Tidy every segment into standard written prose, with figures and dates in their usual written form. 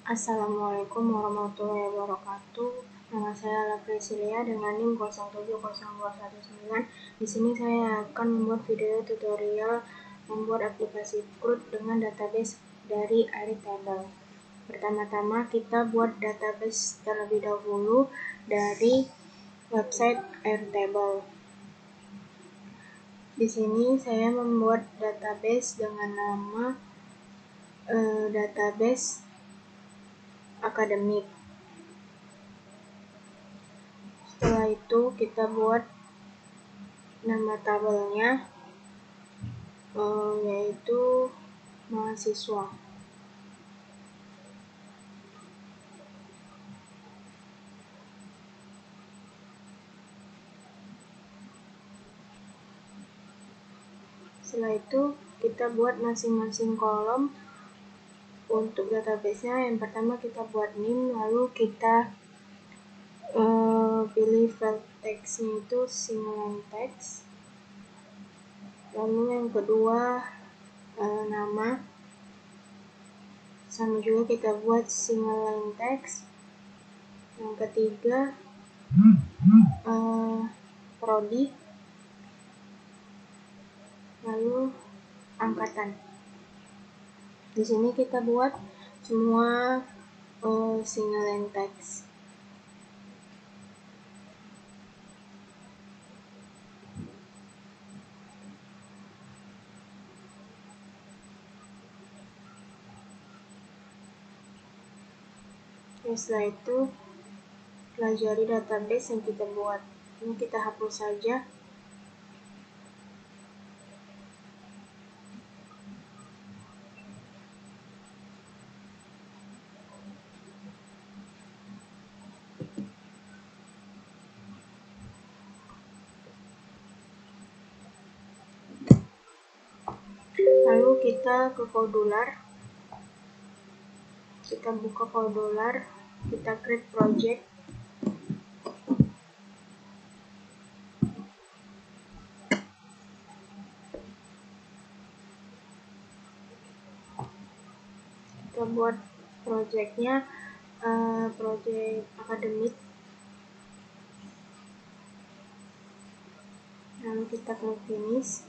Assalamualaikum warahmatullahi wabarakatuh. Nama saya Lapresilia dengan NIM 0700219. Di sini saya akan membuat video tutorial membuat aplikasi CRUD dengan database dari Airtable. Pertama-tama kita buat database terlebih dahulu dari website Airtable. Di sini saya membuat database dengan nama database akademik. Setelah itu kita buat nama tabelnya yaitu mahasiswa. Setelah itu kita buat masing-masing kolom untuk database-nya. Yang pertama kita buat NIM, lalu kita pilih file text-nya itu single line text. Lalu yang kedua nama, sama juga kita buat single line text. Yang ketiga prodi, lalu angkatan. Di sini kita buat semua single line text. Setelah itu pelajari database yang kita buat. Ini kita hapus saja. Lalu kita ke Kodular. Kita buka Kodular, kita create project. Kita buat projectnya project akademik. Lalu kita klik finish.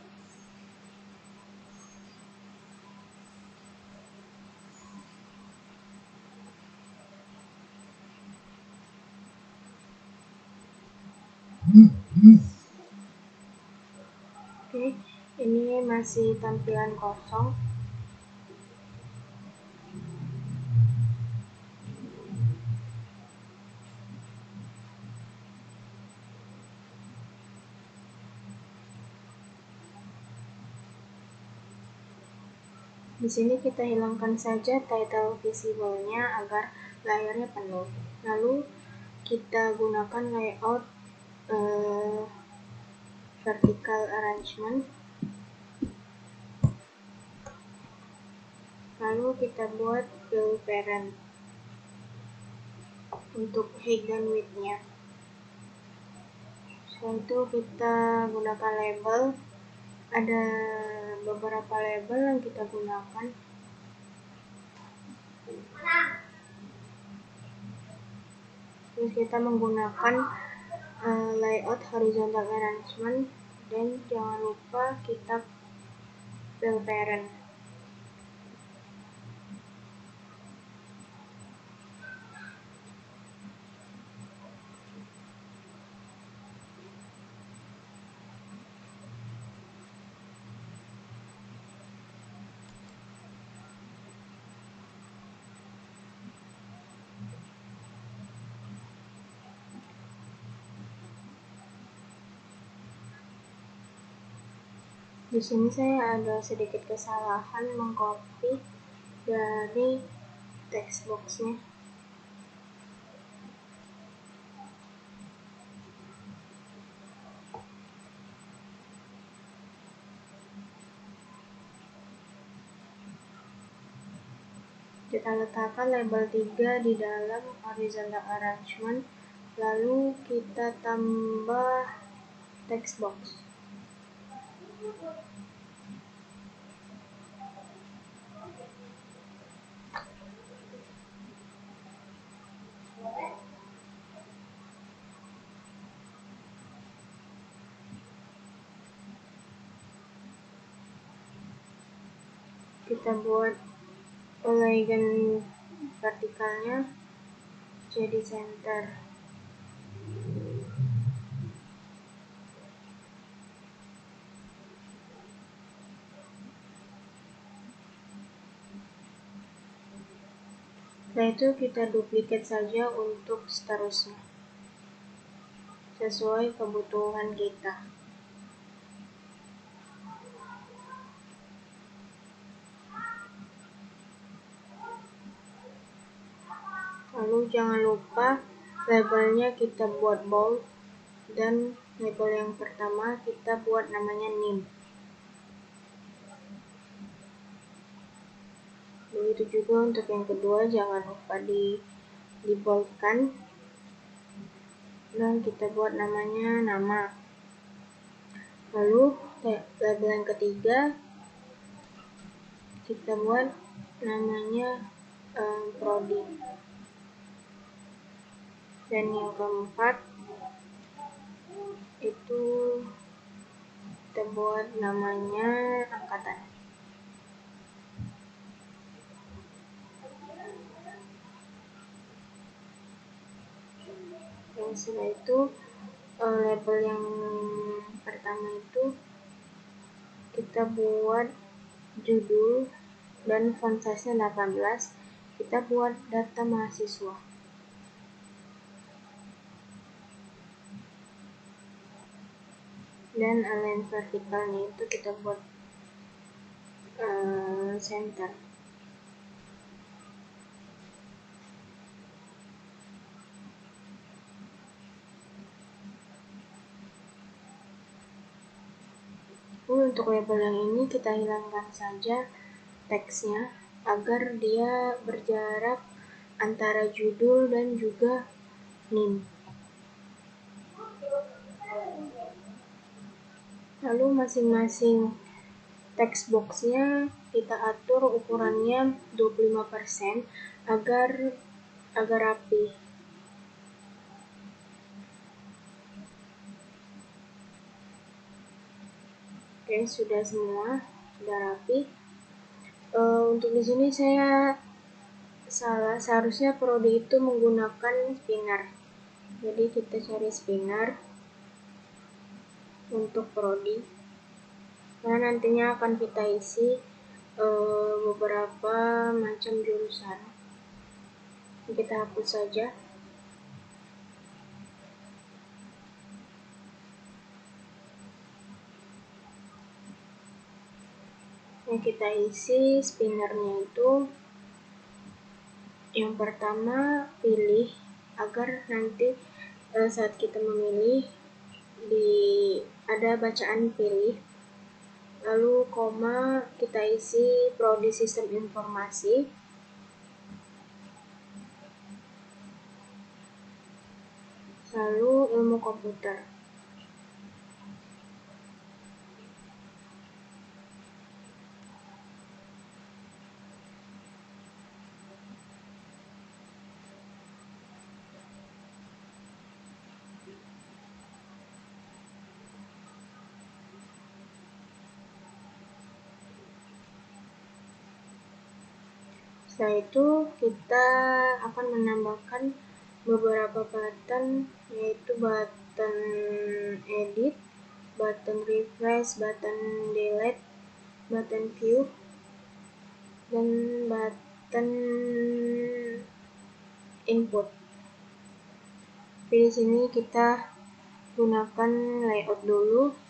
Oke, ini masih tampilan kosong. Di sini kita hilangkan saja title visible-nya agar layarnya penuh. Lalu kita gunakan layout vertical arrangement. Lalu kita buat fill parent untuk height dan width-nya. Setelah itu kita gunakan label. Ada beberapa label yang kita gunakan. Terus kita menggunakan layout horizontal arrangement, dan jangan lupa kita fill parent. Di sini saya ada sedikit kesalahan mengcopy dari text box-nya. Kita letakkan label 3 di dalam horizontal arrangement, lalu kita tambah text box. kita buat legend vertikalnya jadi center. Setelah itu kita duplikat saja untuk seterusnya sesuai kebutuhan kita. Lalu jangan lupa labelnya kita buat bold, dan label yang pertama kita buat namanya NIM. Begitu juga untuk yang kedua, jangan lupa di boldkan, dan kita buat namanya nama. Lalu label yang ketiga kita buat namanya prodi, dan yang keempat itu kita buat namanya angkatan. Dan setelah itu label yang pertama itu kita buat judul dan font size-nya 18, kita buat data mahasiswa. Dan align vertikalnya itu kita buat center. Untuk label yang ini kita hilangkan saja teksnya agar dia berjarak antara judul dan juga NIM. Lalu masing-masing text box-nya kita atur ukurannya 25% agar rapi. Oke, sudah semua, sudah rapi. Untuk di sini saya salah, seharusnya prodi itu menggunakan spinner. Jadi kita cari spinner untuk prodi. Nah, nantinya akan kita isi beberapa macam jurusan. Kita hapus saja. Yang kita isi spinnernya itu yang pertama pilih, agar nanti saat kita memilih ada bacaan pilih. Lalu koma kita isi prodi sistem informasi. Lalu ilmu komputer. Setelah itu kita akan menambahkan beberapa button, yaitu button edit, button refresh, button delete, button view, dan button input. Di sini kita gunakan layout dulu.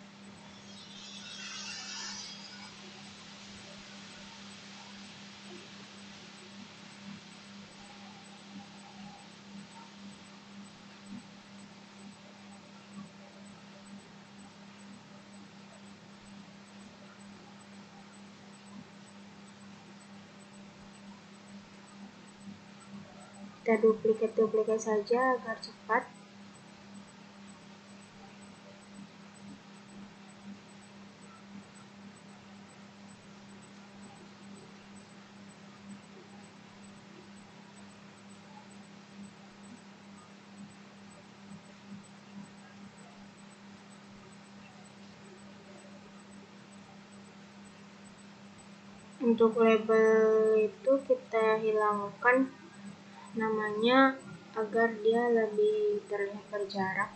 Kita duplikat saja agar cepat. Untuk label itu kita hilangkan namanya agar dia lebih terlihat berjarak.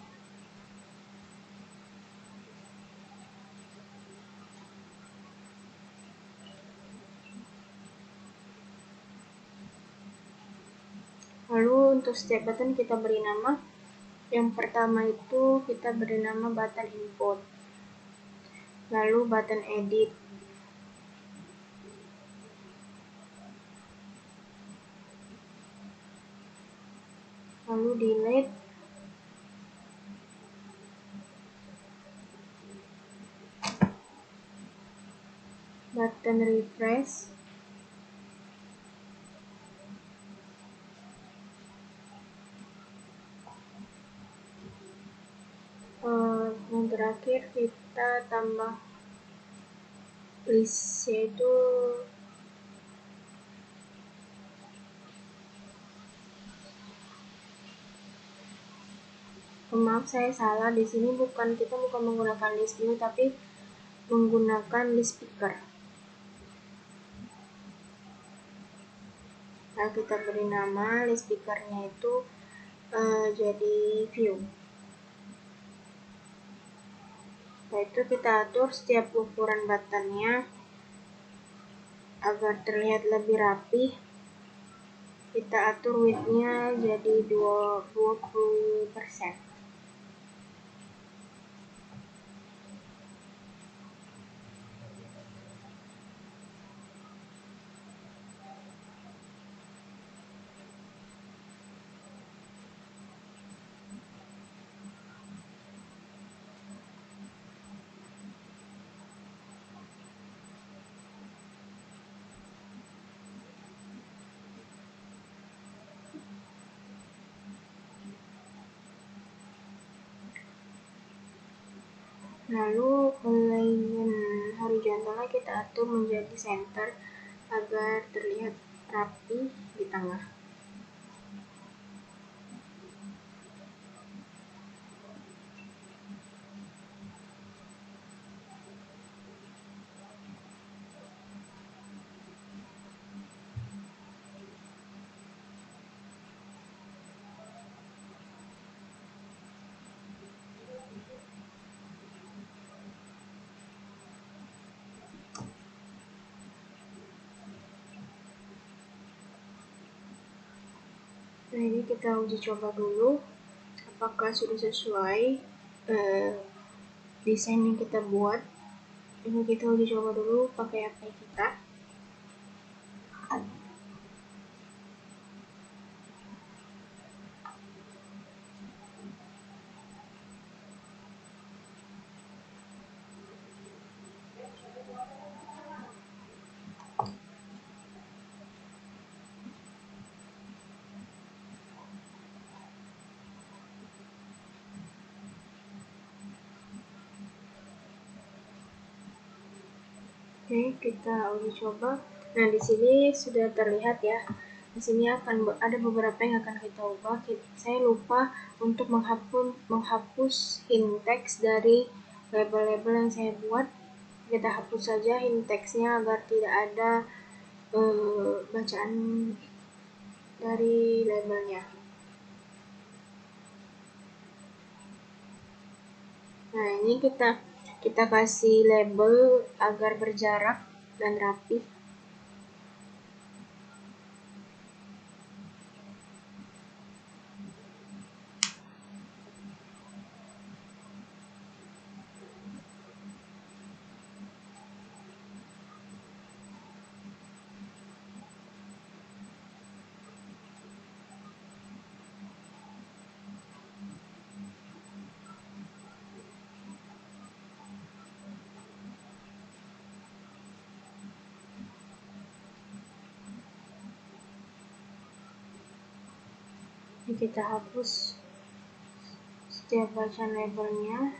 Lalu untuk setiap button kita beri nama. Yang pertama itu kita beri nama button input, lalu button edit, lalu delete, button refresh, yang terakhir kita tambah list, yaitu maaf saya salah, di sini kita bukan menggunakan list view tapi menggunakan list picker. Nah, kita beri nama list pickernya itu jadi view. Setelah itu kita atur setiap ukuran buttonnya agar terlihat lebih rapi. Kita atur width-nya jadi 20%. Lalu alignment horizontalnya kita atur menjadi center agar terlihat rapi di tengah. Nah, ini kita uji coba dulu apakah sudah sesuai desain yang kita buat. Ini kita uji coba dulu pakai API kita. Oke, kita uji coba. Nah, di sini sudah terlihat ya. Di sini akan ada beberapa yang akan kita ubah. Saya lupa untuk menghapus hint text dari label-label yang saya buat. Kita hapus saja hint text-nya agar tidak ada bacaan dari labelnya. Nah, ini kita kasih label agar berjarak dan rapi. Ini kita hapus setiap bacaan labelnya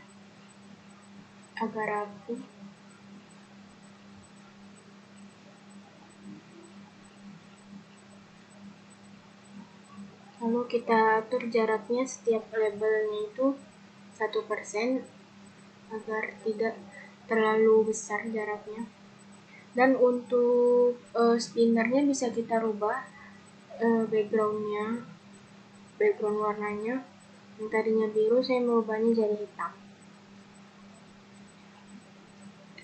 agar rapi. Lalu kita atur jaraknya setiap labelnya itu 1% agar tidak terlalu besar jaraknya. Dan untuk spinnernya bisa kita rubah background warnanya. Yang tadinya biru saya merubahnya jadi hitam.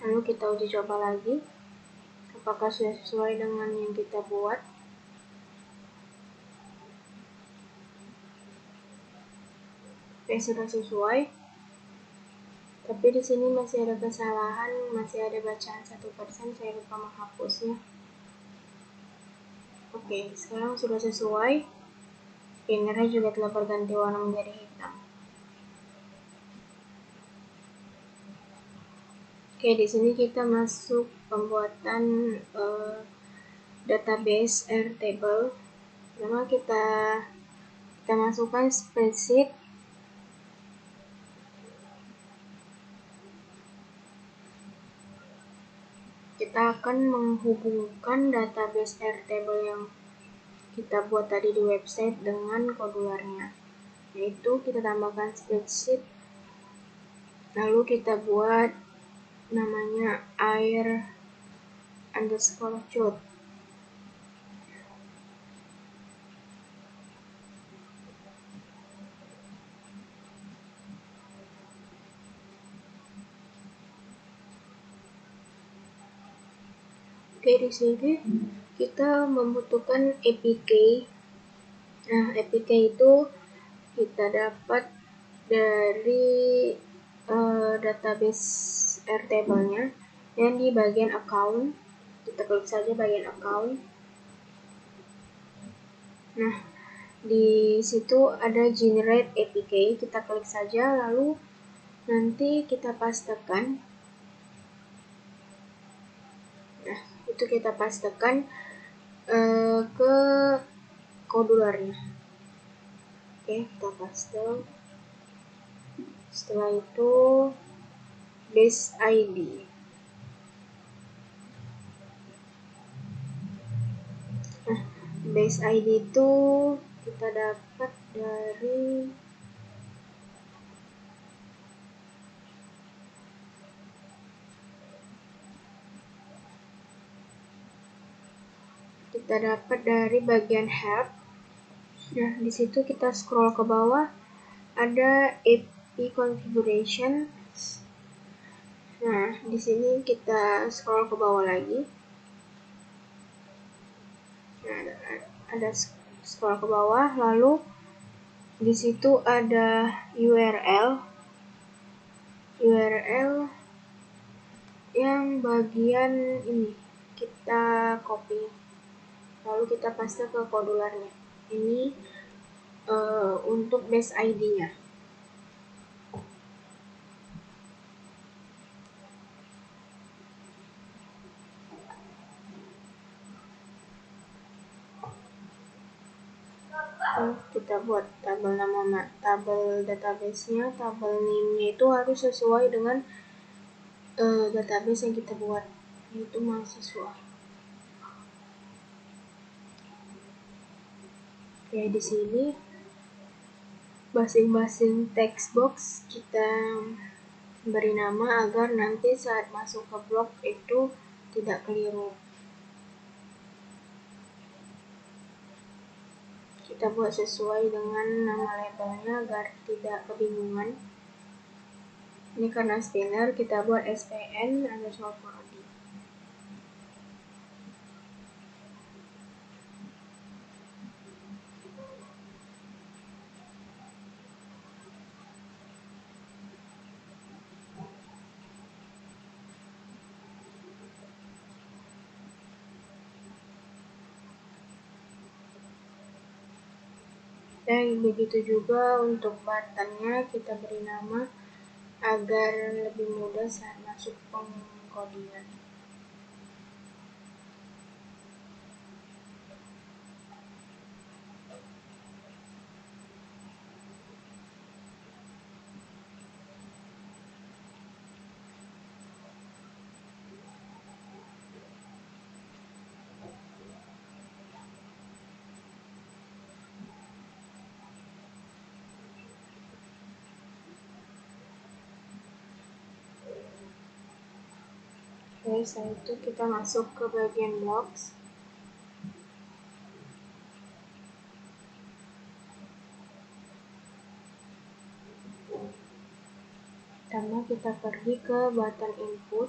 Lalu kita uji coba lagi apakah sudah sesuai dengan yang kita buat. Oke, sudah sesuai. Tapi di sini masih ada kesalahan, masih ada bacaan 1%, saya lupa menghapusnya. Oke, sekarang sudah sesuai. Spinnernya juga telah berganti warna menjadi hitam. Oke, di sini kita masuk pembuatan database Airtable. Pertama kita masukkan spreadsheet. Kita akan menghubungkan database Airtable yang kita buat tadi di website dengan kodularnya, yaitu kita tambahkan spreadsheet, lalu kita buat namanya air_chart. Oke, di sini kita membutuhkan APK. Nah, APK itu kita dapat dari database Airtable-nya yang di bagian account. Kita klik saja bagian account. Nah, di situ ada generate APK, kita klik saja, lalu nanti kita pastekan. Nah, itu kita pastekan ke kodularnya. Oke, kita paste. Setelah itu base ID. Nah, base ID itu kita dapat dari bagian help. Nah, di situ kita scroll ke bawah, ada API configuration. Nah, di sini kita scroll ke bawah lagi. Nah, ada scroll ke bawah, lalu di situ ada URL yang bagian ini kita copy, lalu kita paste ke kodularnya. Ini untuk base ID-nya. Kita buat tabel database-nya, tabel name-nya itu harus sesuai dengan database yang kita buat, yaitu mahasiswa. Oke, di sini masing-masing text box kita beri nama agar nanti saat masuk ke blog itu tidak keliru. Kita buat sesuai dengan nama labelnya agar tidak kebingungan. Ini karena spinner, kita buat SPN_prodi. Dan begitu juga untuk buttonnya kita beri nama agar lebih mudah saat masuk pengkodian. Oke, setelah itu kita masuk ke bagian blocks. Pertama kita pergi ke button input.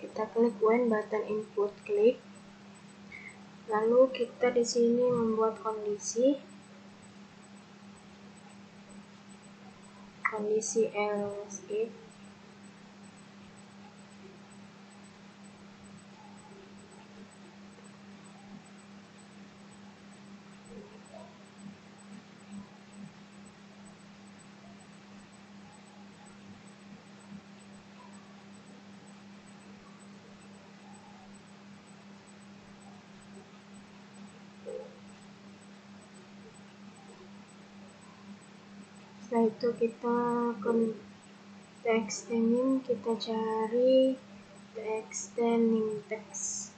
Kita klik when button input klik. Lalu kita di sini membuat kondisi else if. Setelah itu kita ke text name, kita cari text name text.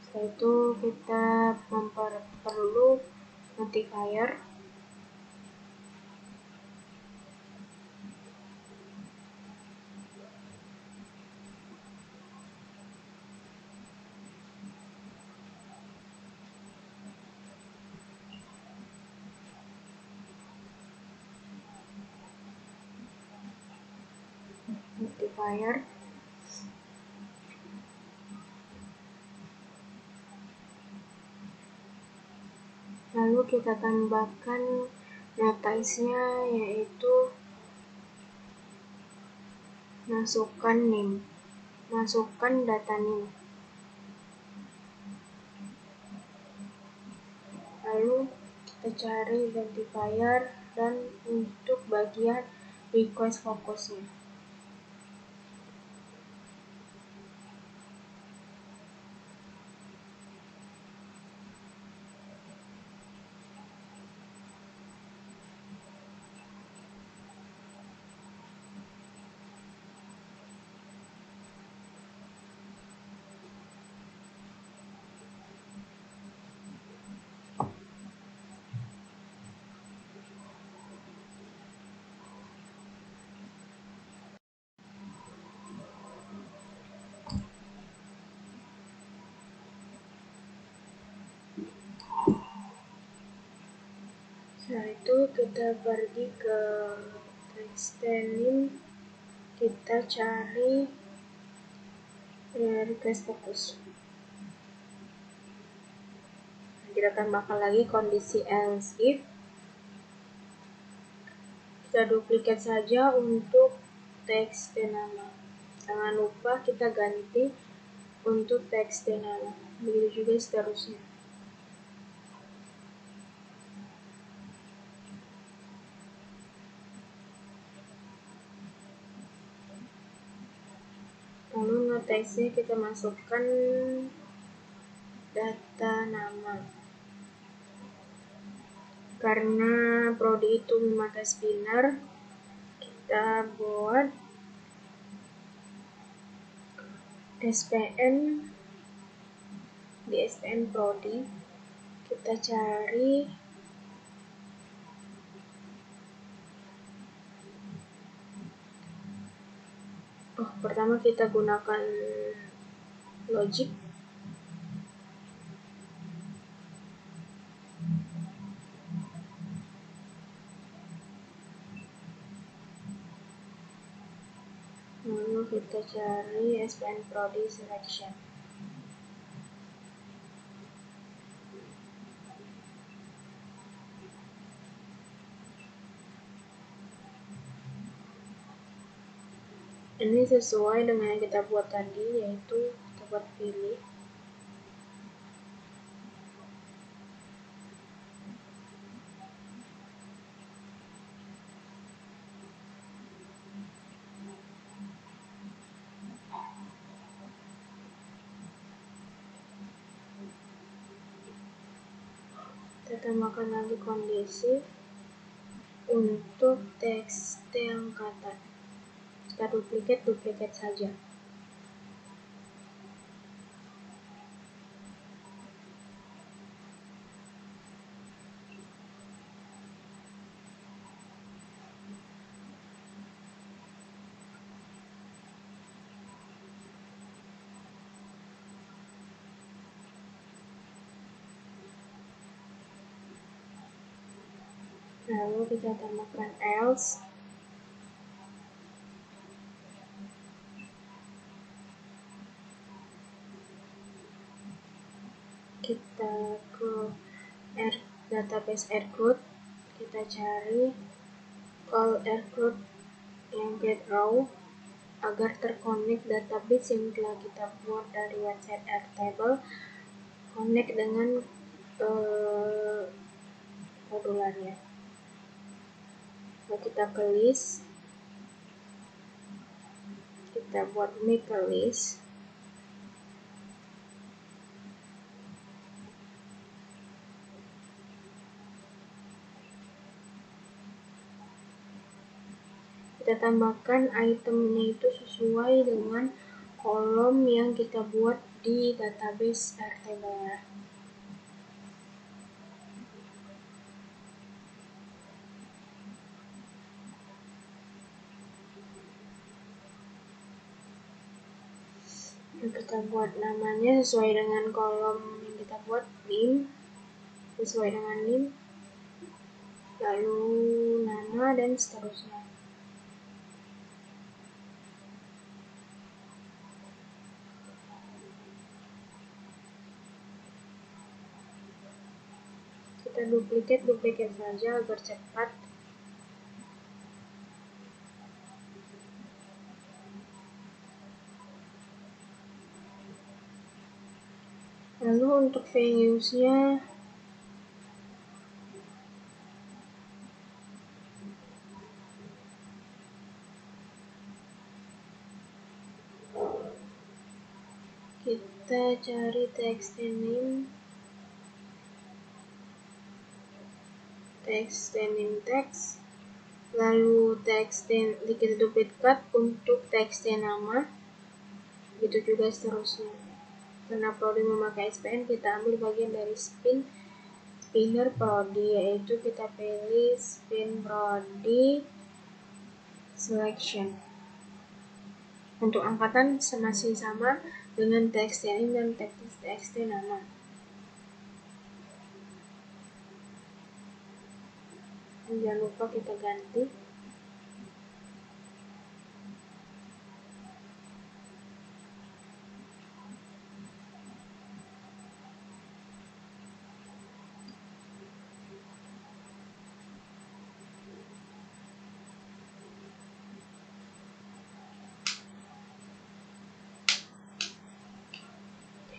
Setelah itu kita perlu notifier. Lalu kita tambahkan notice-nya, yaitu masukkan data name. Lalu kita cari identifier dan untuk bagian request fokusnya. Setelah itu kita pergi ke text name, kita cari request focus. Kita tambahkan lagi kondisi else if. Kita duplikat saja untuk teks nama. Jangan lupa kita ganti untuk teks nama. Begitu juga seterusnya. Lalu notasinya kita masukkan data nama. Karena prodi itu memakai spinner, kita buat SPN di SPN prodi. Kita cari pertama kita gunakan logic. Lalu kita cari SPN prodi selection. Ini sesuai dengan yang kita buat tadi, yaitu kita buat pilih. Kita tambahkan lagi kondisi untuk teks angkatan. Kita duplikat saja. Lalu kita tambahkan else. Kita ke database Rcode, kita cari call Rcode yang get raw agar terkonek database yang telah kita buat dari website Airtable, connect dengan modularnya. Lalu kita ke list, kita buat make a list. Kita tambahkan itemnya itu sesuai dengan kolom yang kita buat di database Airtable. Kita buat namanya sesuai dengan kolom yang kita buat, name sesuai dengan name, lalu nama dan seterusnya. Kita duplikat saja agar cepat. Lalu untuk values-nya kita cari text name, text, lalu kita duplikat untuk text nama, begitu juga seterusnya. Karena prodi memakai SPN, kita ambil bagian dari spinner prodi, yaitu kita pilih spin prodi selection. Untuk angkatan masih sama dengan text name dan text nama. Jangan lupa kita ganti.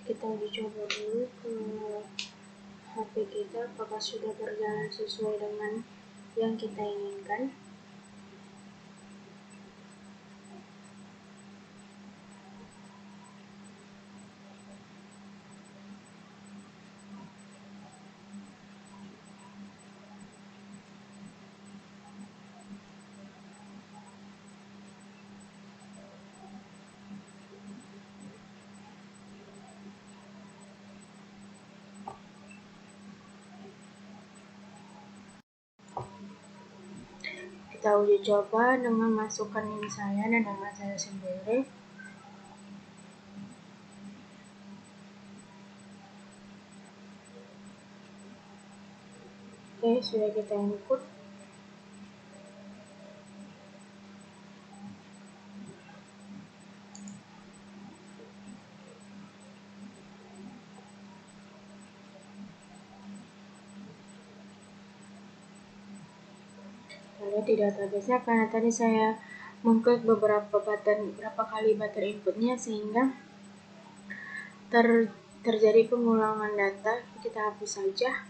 Kita uji coba dulu ke HP kita apakah sudah berjalan sesuai dengan yang kita inginkan. Kita uji coba dengan masukkan NIM saya dan nama saya sendiri. Oke, sudah kita input. Lalu di database-nya, karena tadi saya mengklik berapa kali button inputnya sehingga terjadi pengulangan data, kita hapus saja.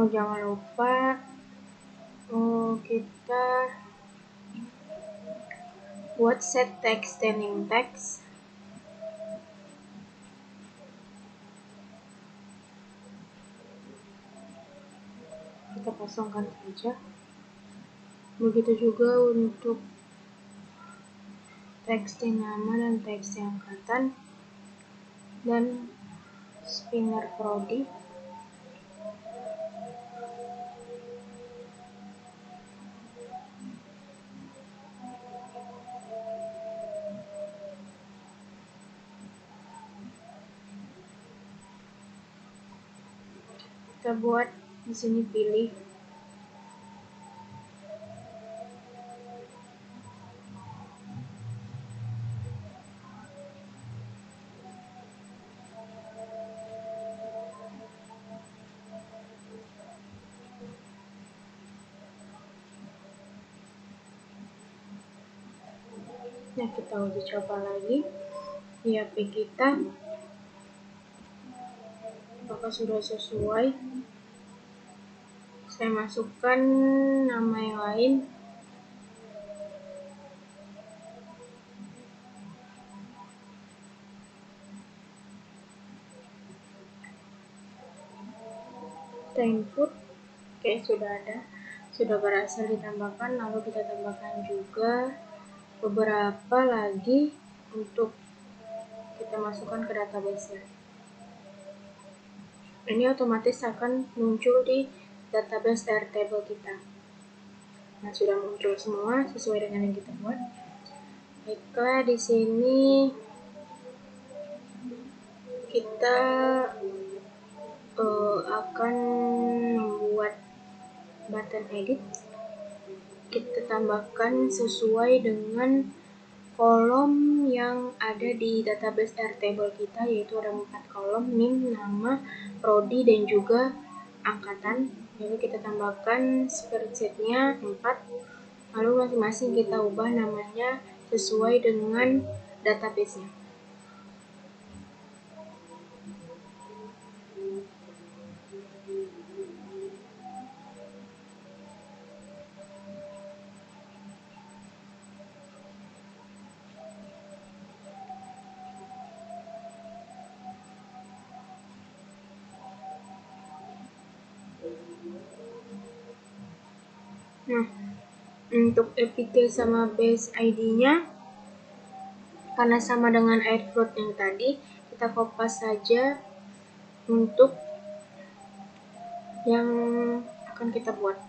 Jangan lupa kita buat set text name text. kosongkan saja. Begitu juga untuk teks nama dan teks angkatan dan spinner prodi. Kita buat di sini pilih. Nah, kita uji coba lagi di HP kita apakah sudah sesuai. Saya masukkan nama yang lain. Kita input. Oke, sudah ada, sudah berhasil ditambahkan. Lalu kita tambahkan juga beberapa lagi untuk kita masukkan ke database-nya. Ini otomatis akan muncul di database Airtable kita. Nah, sudah muncul semua sesuai dengan yang kita buat. Baiklah, di sini kita akan membuat button edit. Kita tambahkan sesuai dengan kolom yang ada di database Airtable kita, yaitu ada 4 kolom: NIM, nama, prodi, dan juga angkatan. Lalu kita tambahkan spreadsheet-nya 4, lalu masing-masing kita ubah namanya sesuai dengan database-nya. Nah, untuk APK sama base ID-nya, karena sama dengan Airflow yang tadi, kita kopas saja untuk yang akan kita buat.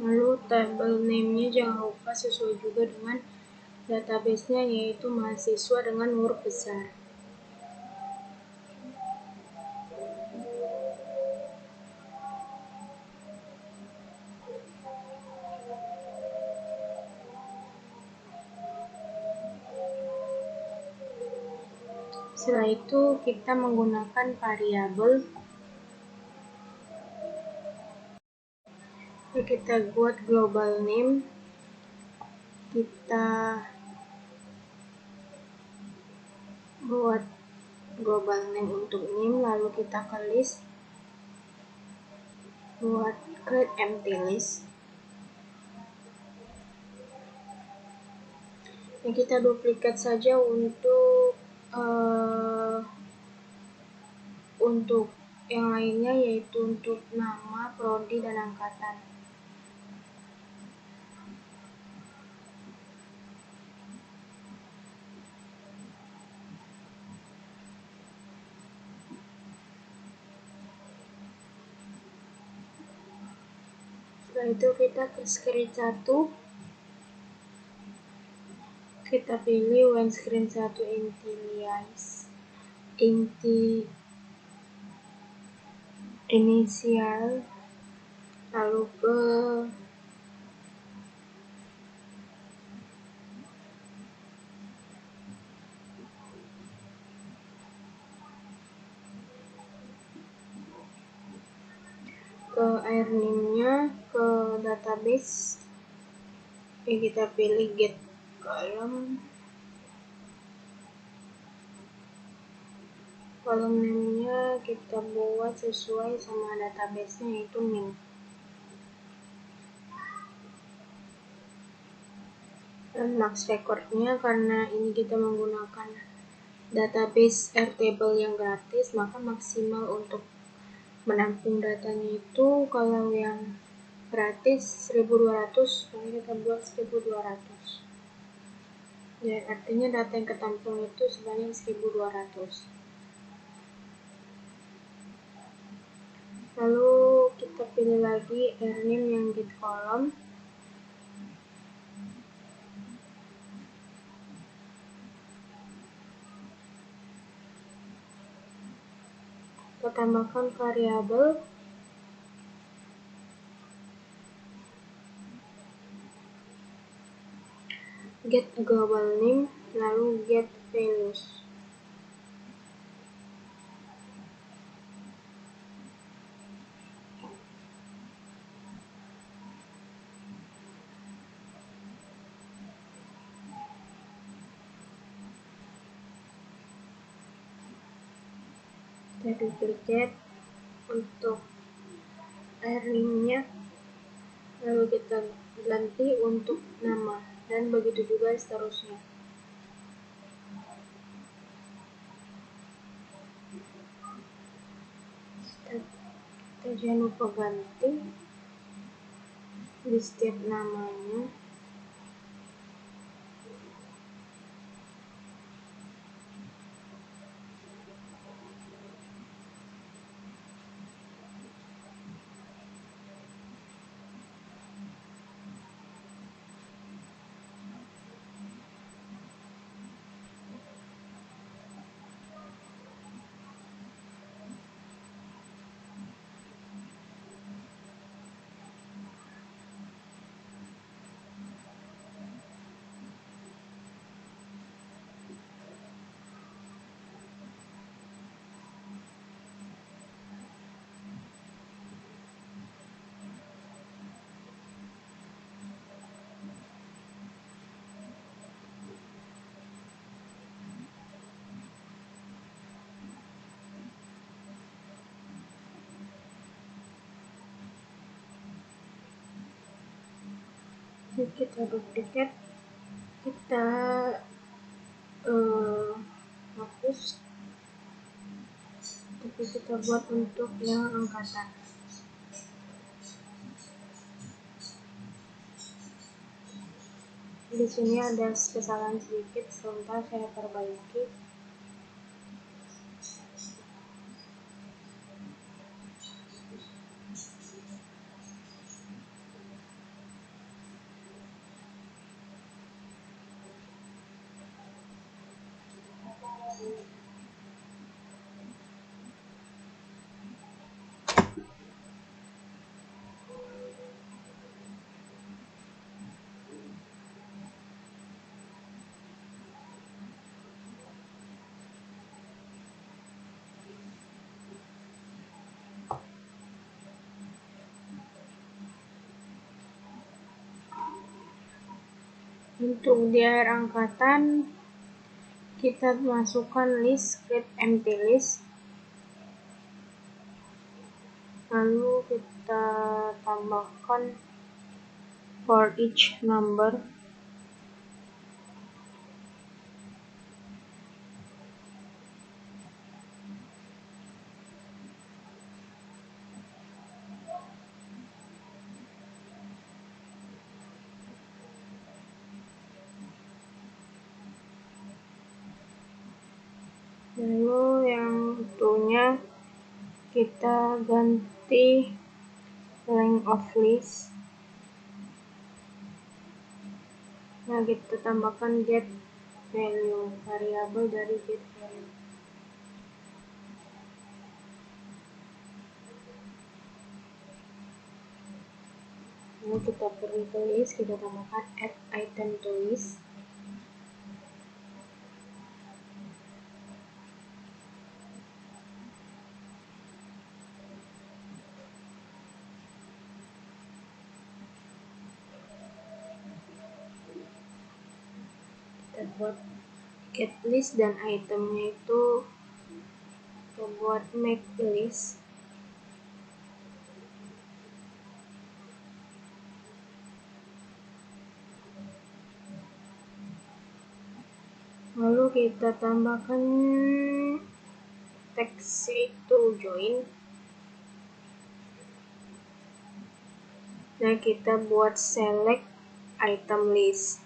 Lalu table name-nya jangan lupa sesuai juga dengan database-nya, yaitu mahasiswa dengan huruf besar. Setelah itu kita menggunakan variabel. Kita buat global name. Kita buat global name untuk name, lalu kita ke list, buat create empty list. Yang kita duplikat saja untuk yang lainnya, yaitu untuk nama, prodi, dan angkatan. Setelah itu kita ke screen 1, kita pilih when screen 1 inisial, lalu ke air name-nya, ke database, kita pilih get column, Kolom name-nya kita buat sesuai sama database-nya, yaitu nim. Dan max record-nya, karena ini kita menggunakan database Airtable yang gratis, maka maksimal untuk menampung datanya itu kalau yang gratis 1200, maka kita buat 1200. Ya, artinya data yang ketampung itu sebanyak 1200. Lalu kita pilih lagi airname yang get column. Kita tambahkan variabel get global name, lalu get values. Kita duplicate untuk airname-nya, lalu kita ganti untuk nama, dan begitu juga seterusnya. Kita jangan lupa ganti di setiap namanya. Kita duplicate, kita hapus, tapi kita buat untuk yang angkatan. Di sini ada kesalahan sedikit, sebentar saya perbaiki. Untuk di akhir angkatan, kita masukkan list create empty list, lalu kita tambahkan for each number, lalu yang itunya kita ganti length of list. Nah, kita tambahkan get value, variabel dari get value. Lalu kita pergi ke list, kita tambahkan add item to list. Kita buat get list dan itemnya itu Kita buat make list. Lalu kita tambahkan teks itu join. Nah, kita buat select item list.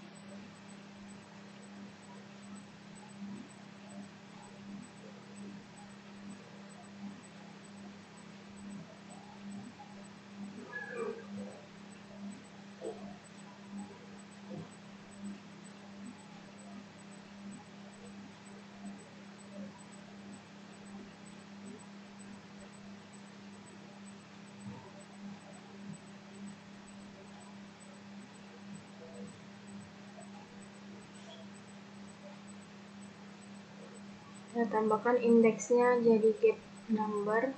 Kita tambahkan indeksnya jadi get number.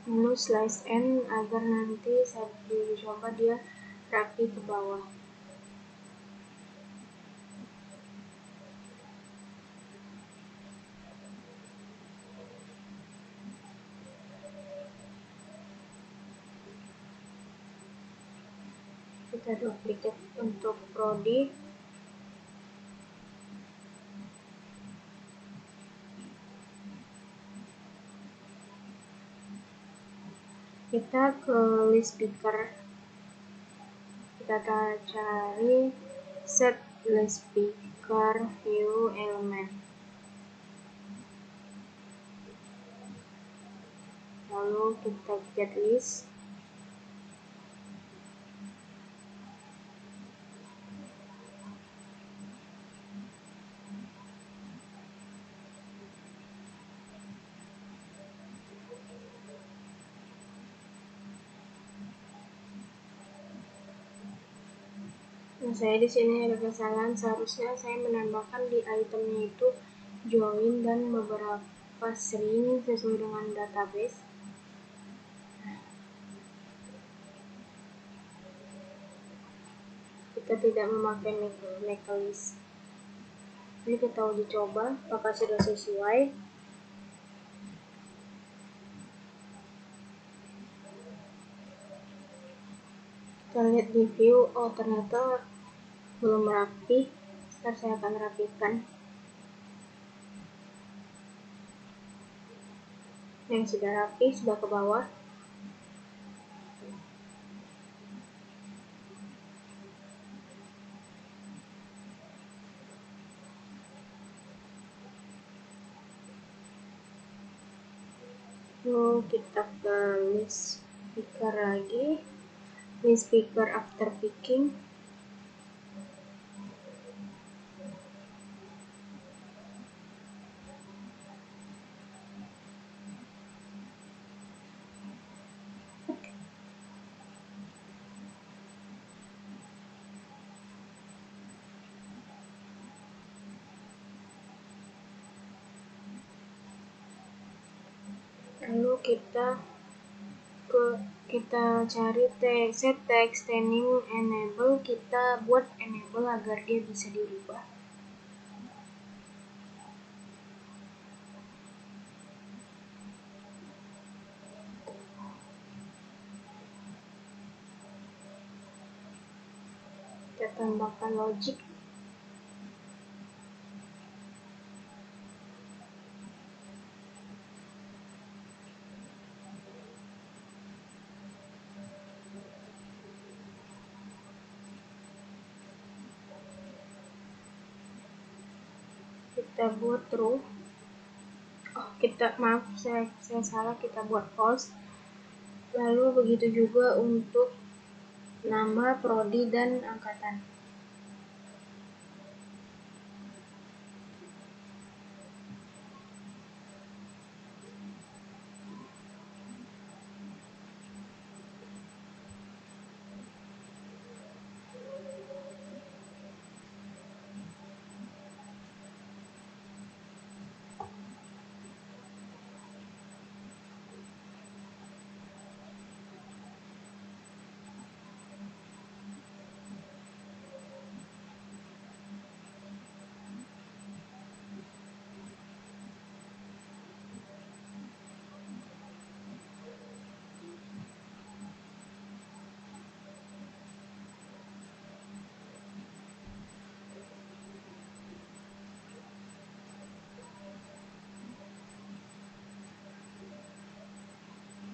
Lalu slash n agar nanti saat dicoba dia rapi ke bawah. Kita duplicate untuk prodi. Kita ke list picker. Kita cari set list picker view element. Lalu kita get list. Nah, saya di sini ada kesalahan. Seharusnya saya menambahkan di itemnya itu join dan beberapa string sesuai dengan database. Kita tidak memakai make list. Ini kita uji coba apakah sudah sesuai. Kita lihat di view, oh ternyata belum rapi. Ntar saya akan rapikan. Yang sudah rapi sudah ke bawah. Lalu kita ke list picker lagi. List picker after picking. Lalu kita cari set text extending enable. Kita buat enable agar dia bisa dirubah. Kita tambahkan logic. Kita buat true. Maaf, saya salah, kita buat false. Lalu begitu juga untuk nama, prodi, dan angkatan.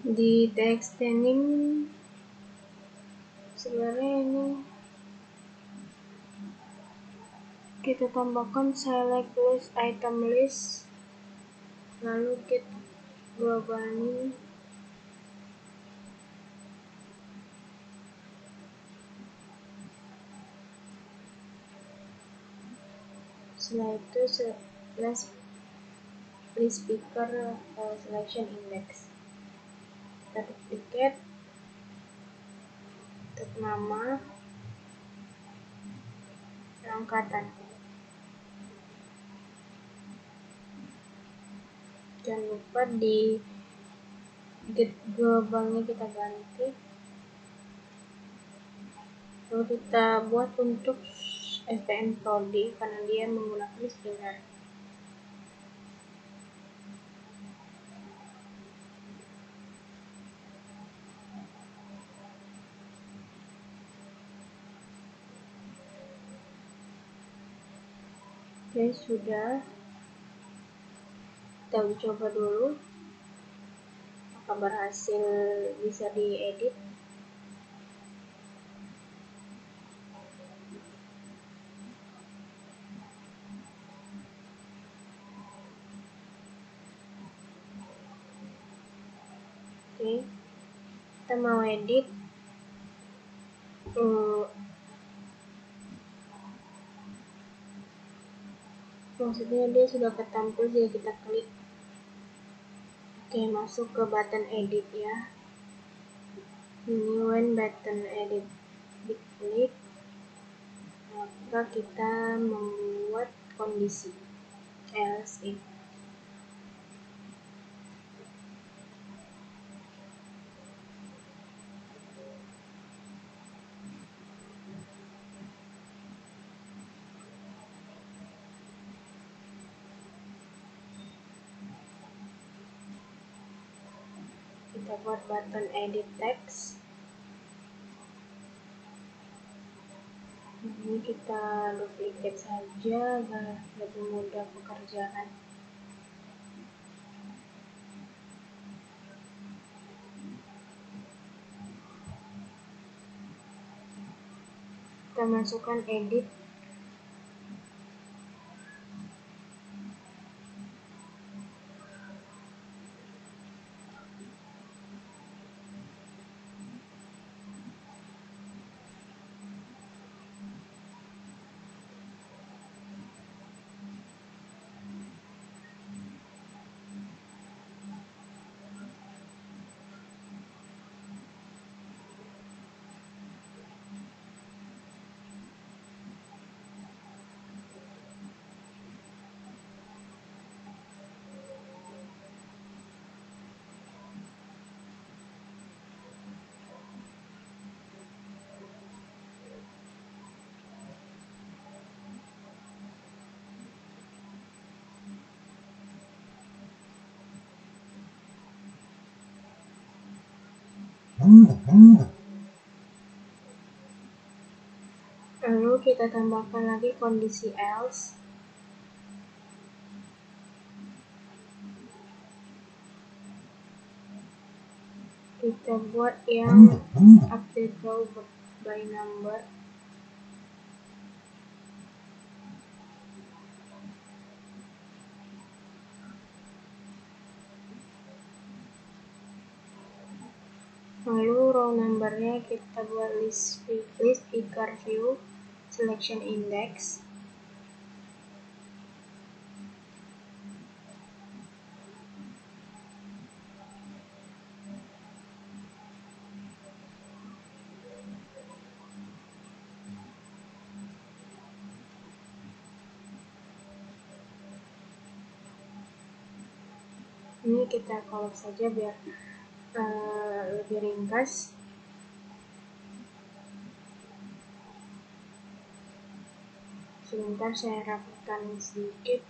Di text training sebenarnya ini kita tambahkan select list item list, lalu get global name, setelah itu list speaker selection index, kita duplicate untuk nama angkatan. Jangan lupa di get globalnya kita ganti, lalu kita buat untuk STM Prodi karena dia menggunakan scalar. Oke, sudah. Kita uji coba dulu apakah berhasil bisa diedit. Oke, kita mau edit maksudnya dia sudah ketampil, jadi kita klik. Oke, masuk ke button edit ya. Ini when button edit diklik, maka kita membuat kondisi else if. Kita buat button edit text. Ini kita duplicate saja agar lebih mudah pekerjaan. Kita masukkan edit. Lalu kita tambahkan lagi kondisi else. Kita buat yang update row by number. Lalu row numbernya kita buat list speaker view selection index. Ini kita collab saja biar lebih ringkas. Sebentar saya rapatkan sedikit.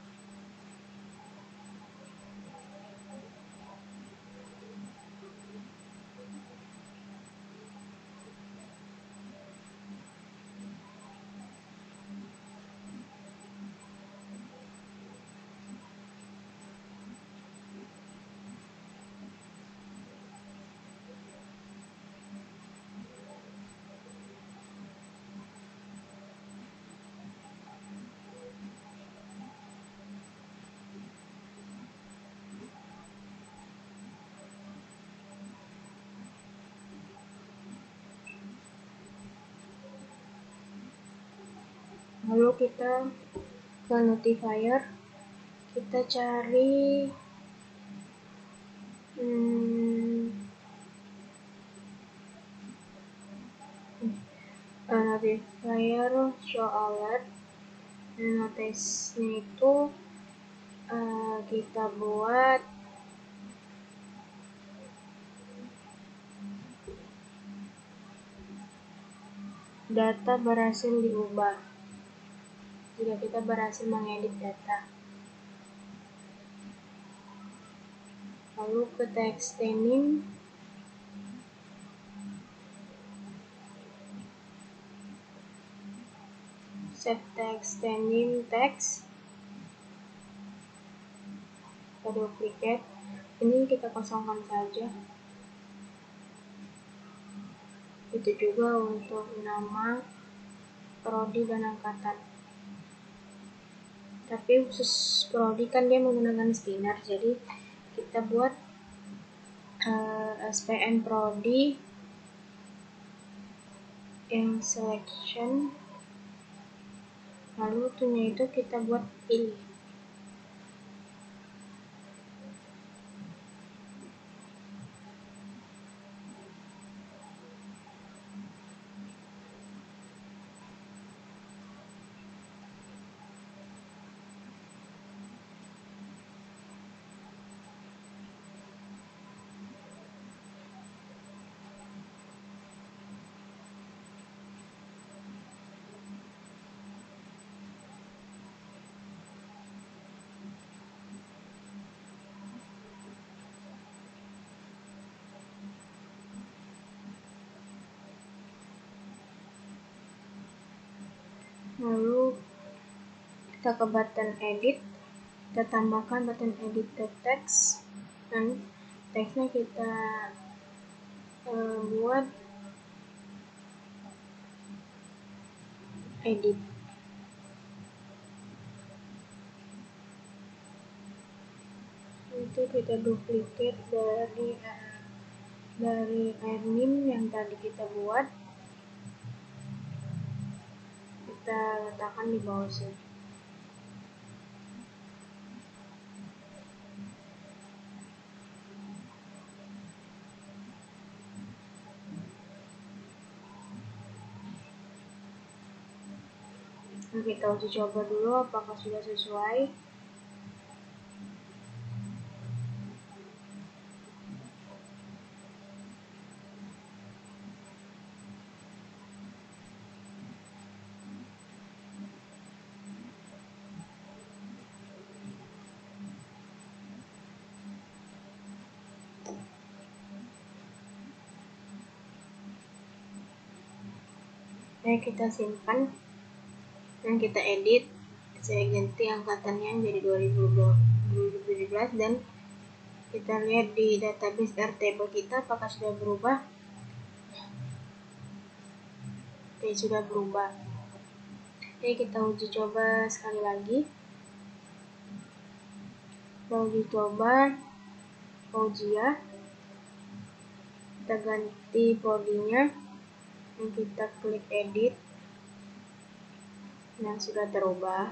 Lalu kita ke notifier, kita cari notifier show alert. Notisnya itu kita buat data berhasil diubah jika kita berhasil mengedit data. Lalu ke text name, set text name text, kita duplicate, ini kita kosongkan saja. Itu juga untuk nama, prodi, dan angkatan. Tapi khusus prodi kan dia menggunakan spinner, jadi kita buat SPN prodi yang selection, lalu itunya itu kita buat pilih. Lalu kita ke button edit, kita tambahkan button edit the text, dan teksnya kita buat edit. Itu kita duplicate dari name yang tadi kita buat, kita letakkan di bawah sini. Nah, kita uji coba dulu apakah sudah sesuai. Oke, kita simpan dan kita edit. Saya ganti angkatannya jadi 2017 dan kita lihat di database Airtable kita apakah sudah berubah. Oke, sudah berubah. Oke, kita uji coba sekali lagi. Kita uji coba Fauzia, kita ganti prodinya dan kita klik edit. Nah, sudah terubah.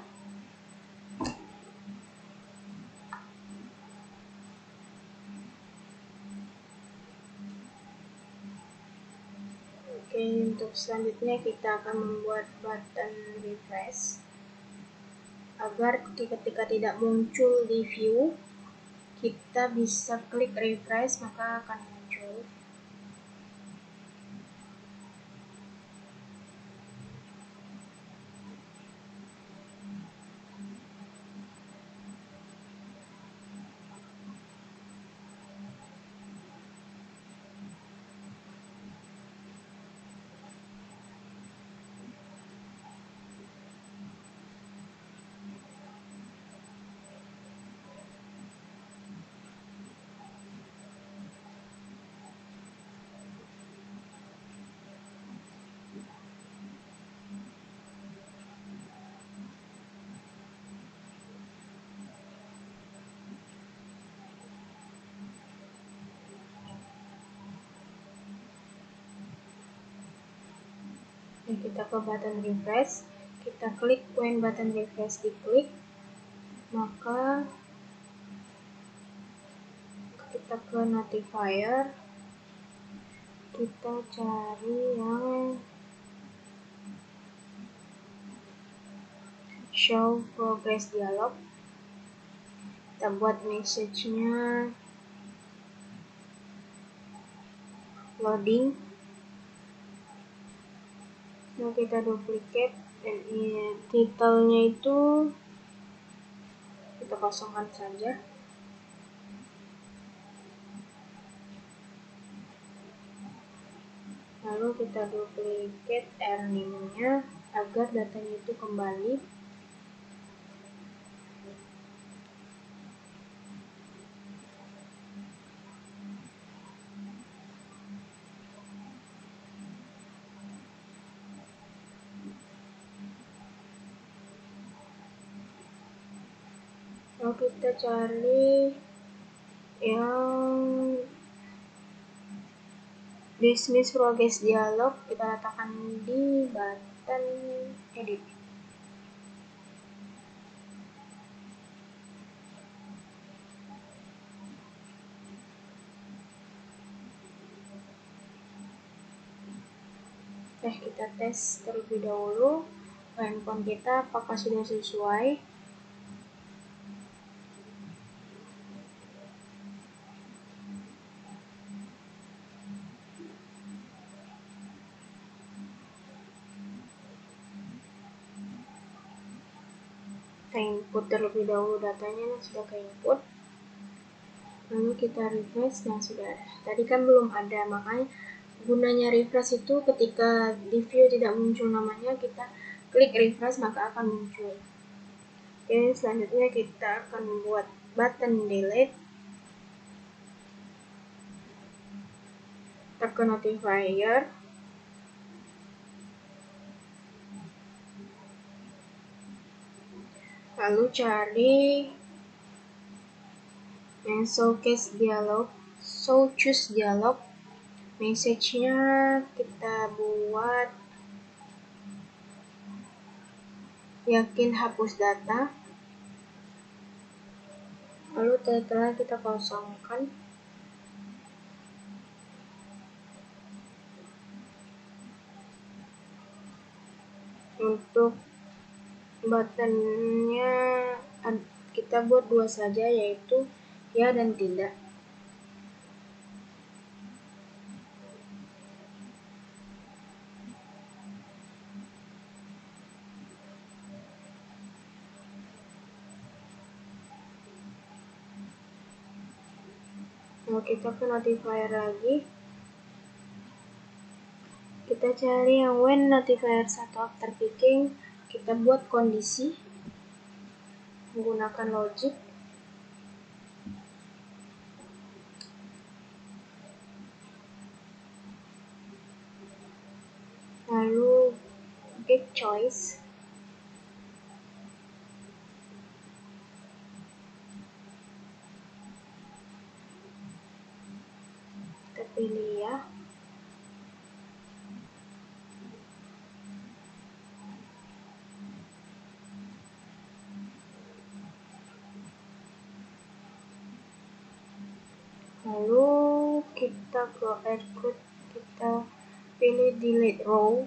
Oke, untuk selanjutnya kita akan membuat button refresh agar ketika tidak muncul di view, kita bisa klik refresh maka akan muncul. Dan kita ke button refresh, kita klik when button refresh diklik, maka kita ke notifier, kita cari yang show progress dialog, kita buat message-nya loading. Nah, kita duplicate dan title-nya itu kita kosongkan saja. Lalu kita duplicate earning-nya agar datanya itu kembali. Lalu kita cari yang dismiss progress dialog, kita letakkan di button edit. Kita tes terlebih dahulu handphone kita apakah sudah sesuai. Kita input terlebih dahulu datanya, sudah ke input. Lalu kita refresh, yang sudah ada. Tadi kan belum ada, makanya gunanya refresh itu ketika di view tidak muncul namanya, kita klik refresh maka akan muncul. Oke, selanjutnya kita akan buat button delete. Kita ke notifier, lalu cari yang show choose dialog. Message-nya kita buat yakin hapus data. Lalu title kita kosongkan. Untuk buttonnya kita buat dua saja, yaitu ya dan tidak. Lalu kita ke notifier lagi, kita cari yang when notifier 1 after picking, kita buat kondisi menggunakan logic. Lalu get choice, kita pilih ya. Lalu kita ke add group, kita pilih delete row.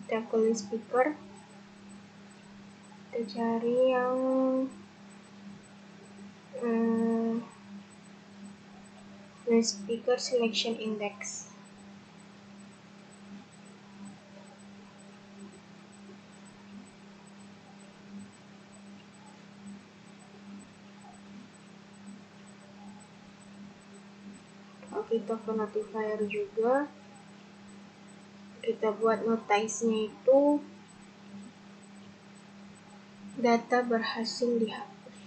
Kita pilih speaker, kita cari yang speaker selection index. Kita ke notifier juga, kita buat notice-nya itu data berhasil dihapus.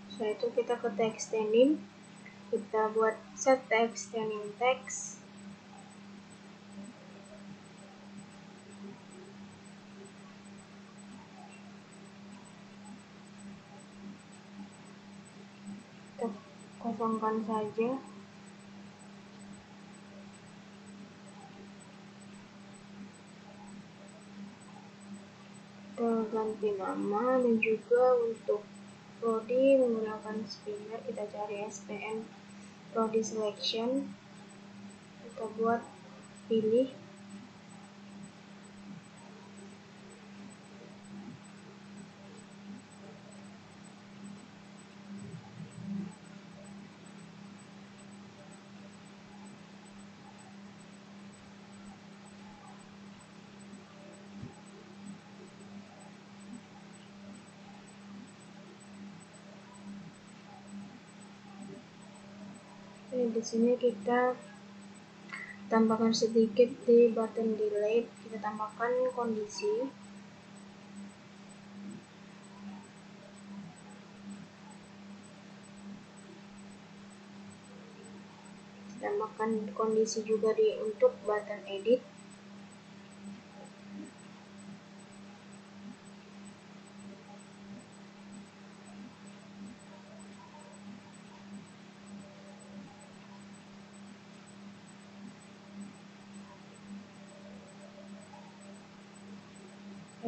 Setelah itu kita ke text extending, kita buat set extending text. kosongkan saja, kita ganti nama, dan juga untuk prodi menggunakan spinner kita cari SPN prodi selection, kita buat pilih. Di sini kita tambahkan sedikit di button delete, kita tambahkan kondisi. Tambahkan kondisi juga untuk button edit.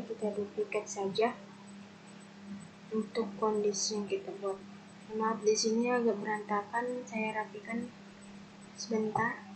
Kita duplikat saja untuk kondisi yang kita buat. Maaf, di sini agak berantakan, saya rapikan sebentar.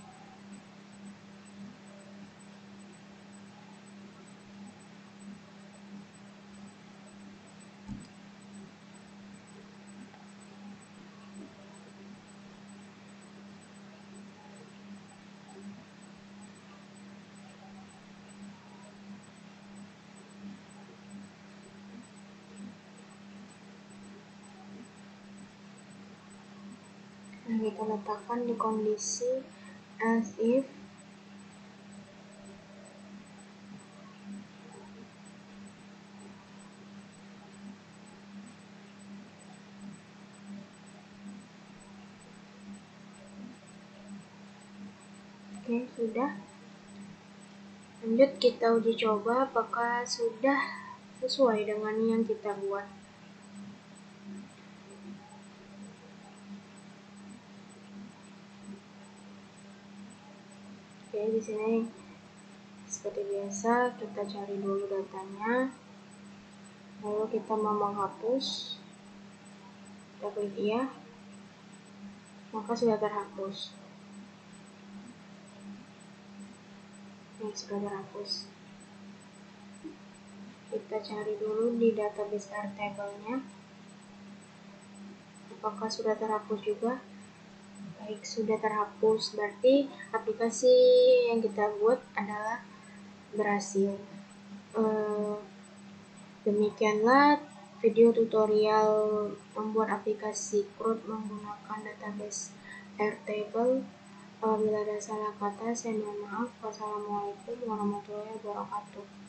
Nah, kita letakkan di kondisi as if. Oke, sudah. Lanjut kita uji coba apakah sudah sesuai dengan yang kita buat. Oke, di sini seperti biasa kita cari dulu datanya, lalu kita mau menghapus, kita klik iya, maka sudah terhapus. Ini sudah terhapus. Kita cari dulu di database Airtable-nya, apakah sudah terhapus juga. Baik, sudah terhapus, berarti aplikasi yang kita buat adalah berhasil. Demikianlah video tutorial membuat aplikasi CRUD menggunakan database Airtable. Apabila ada salah kata, saya mohon maaf. Wassalamualaikum warahmatullahi wabarakatuh.